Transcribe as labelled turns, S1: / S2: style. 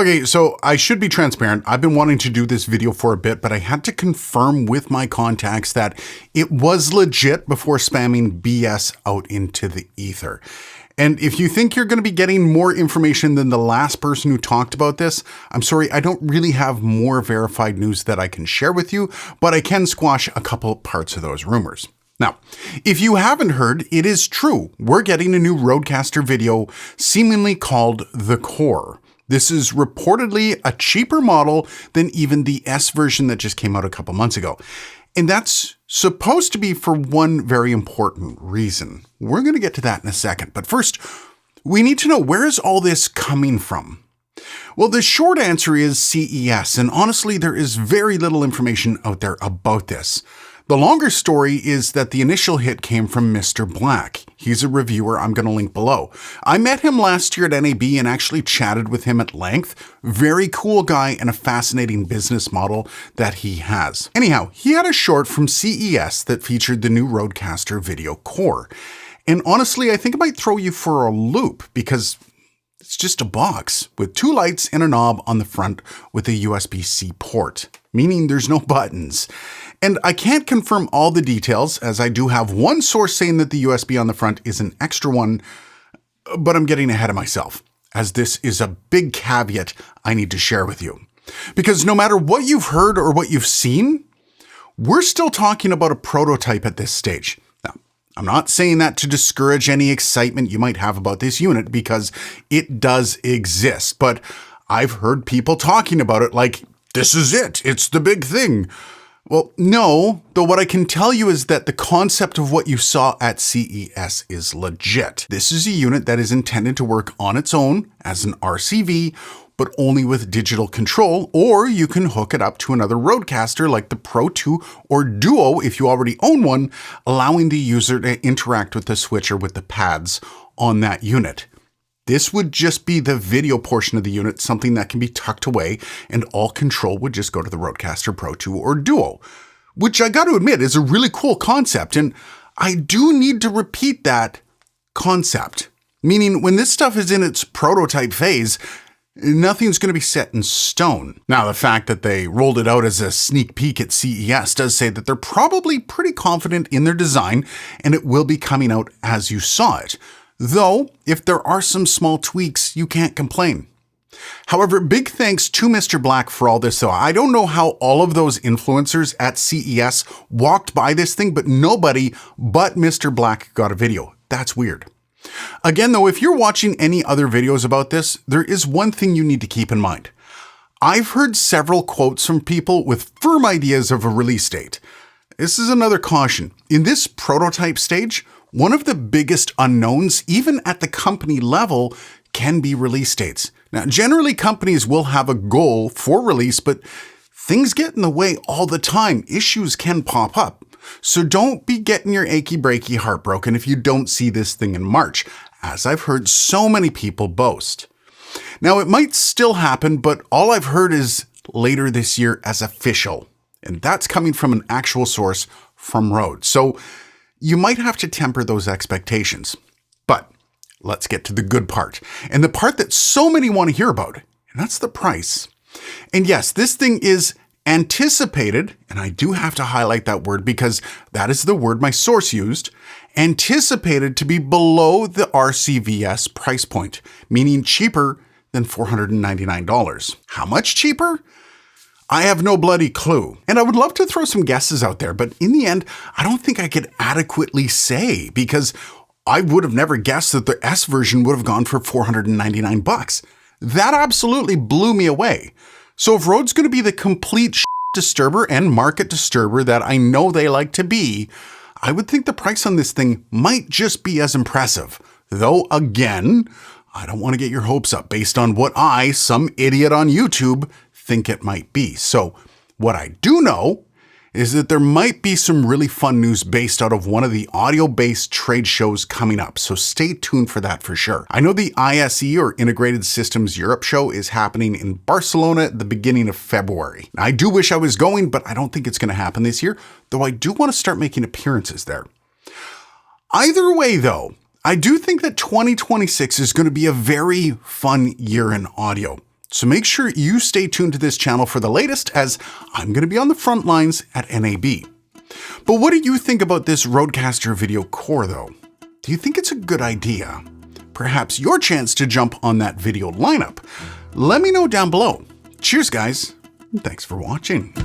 S1: Okay, so I should be transparent. I've been wanting to do this video for a bit, but I had to confirm with my contacts that it was legit before spamming BS out into the ether. And if you think you're going to be getting more information than the last person who talked about this, I'm sorry, I don't really have more verified news that I can share with you, but I can squash a couple parts of those rumors. Now, if you haven't heard, it is true. We're getting a new Rodecaster video seemingly called the Core. This is reportedly a cheaper model than even the S version that just came out a couple months ago. And that's supposed to be for one very important reason. We're going to get to that in a second. But first, we need to know, where is all this coming from? Well, the short answer is CES. And honestly, there is very little information out there about this. The longer story is that the initial hit came from Mr. Black. He's a reviewer I'm going to link below. I met him last year at NAB and actually chatted with him at length. Very cool guy and a fascinating business model that he has. Anyhow, he had a short from CES that featured the new Rodecaster Video Core. And honestly, I think it might throw you for a loop because it's just a box with 2 lights and a knob on the front with a USB-C port, meaning there's no buttons. And I can't confirm all the details, as I do have one source saying that the USB on the front is an extra one, but I'm getting ahead of myself, as this is a big caveat I need to share with you. Because no matter what you've heard or what you've seen, we're still talking about a prototype at this stage. Now, I'm not saying that to discourage any excitement you might have about this unit, because it does exist, but I've heard people talking about it like, this is it, it's the big thing. Well, no, though what I can tell you is that the concept of what you saw at CES is legit. This is a unit that is intended to work on its own as an RCV, but only with digital control, or you can hook it up to another Rodecaster like the Pro 2 or Duo if you already own one, allowing the user to interact with the switcher with the pads on that unit. This would just be the video portion of the unit, something that can be tucked away, and all control would just go to the Rodecaster Pro 2 or Duo, which I got to admit is a really cool concept. And I do need to repeat that concept, meaning when this stuff is in its prototype phase, nothing's going to be set in stone. Now, the fact that they rolled it out as a sneak peek at CES does say that they're probably pretty confident in their design, and it will be coming out as you saw it. Though, if there are some small tweaks, you can't complain. However, big thanks to Mr. Black for all this, though. I don't know how all of those influencers at CES walked by this thing, but nobody but Mr. Black got a video. That's weird. Again, though, if you're watching any other videos about this, there is one thing you need to keep in mind. I've heard several quotes from people with firm ideas of a release date. This is another caution. In this prototype stage, one of the biggest unknowns, even at the company level, can be release dates. Now, generally companies will have a goal for release, but things get in the way all the time. Issues can pop up. So don't be getting your achy breaky heart broken if you don't see this thing in March, as I've heard so many people boast. Now, it might still happen, but all I've heard is later this year as official. And that's coming from an actual source from Rode. So you might have to temper those expectations. But let's get to the good part, and the part that so many want to hear about, and that's the price. And yes, this thing is anticipated, and I do have to highlight that word because that is the word my source used, anticipated to be below the RCVS price point, meaning cheaper than $499. How much cheaper? I have no bloody clue. And I would love to throw some guesses out there, but in the end, I don't think I could adequately say, because I would have never guessed that the S version would have gone for $499. That absolutely blew me away. So if Rode's going to be the complete disturber and market disturber that I know they like to be, I would think the price on this thing might just be as impressive. Though again, I don't want to get your hopes up based on what I, some idiot on YouTube, think it might be. So what I do know is that there might be some really fun news based out of one of the audio-based trade shows coming up, so stay tuned for that for sure. I know the ISE, or Integrated Systems Europe show, is happening in Barcelona at the beginning of February. I do wish I was going, but I don't think it's going to happen this year, though I do want to start making appearances there. Either way though, I do think that 2026 is going to be a very fun year in audio. So make sure you stay tuned to this channel for the latest, as I'm going to be on the front lines at NAB. But what do you think about this Rodecaster video core though? Do you think it's a good idea? Perhaps your chance to jump on that video lineup? Let me know down below. Cheers guys, and thanks for watching.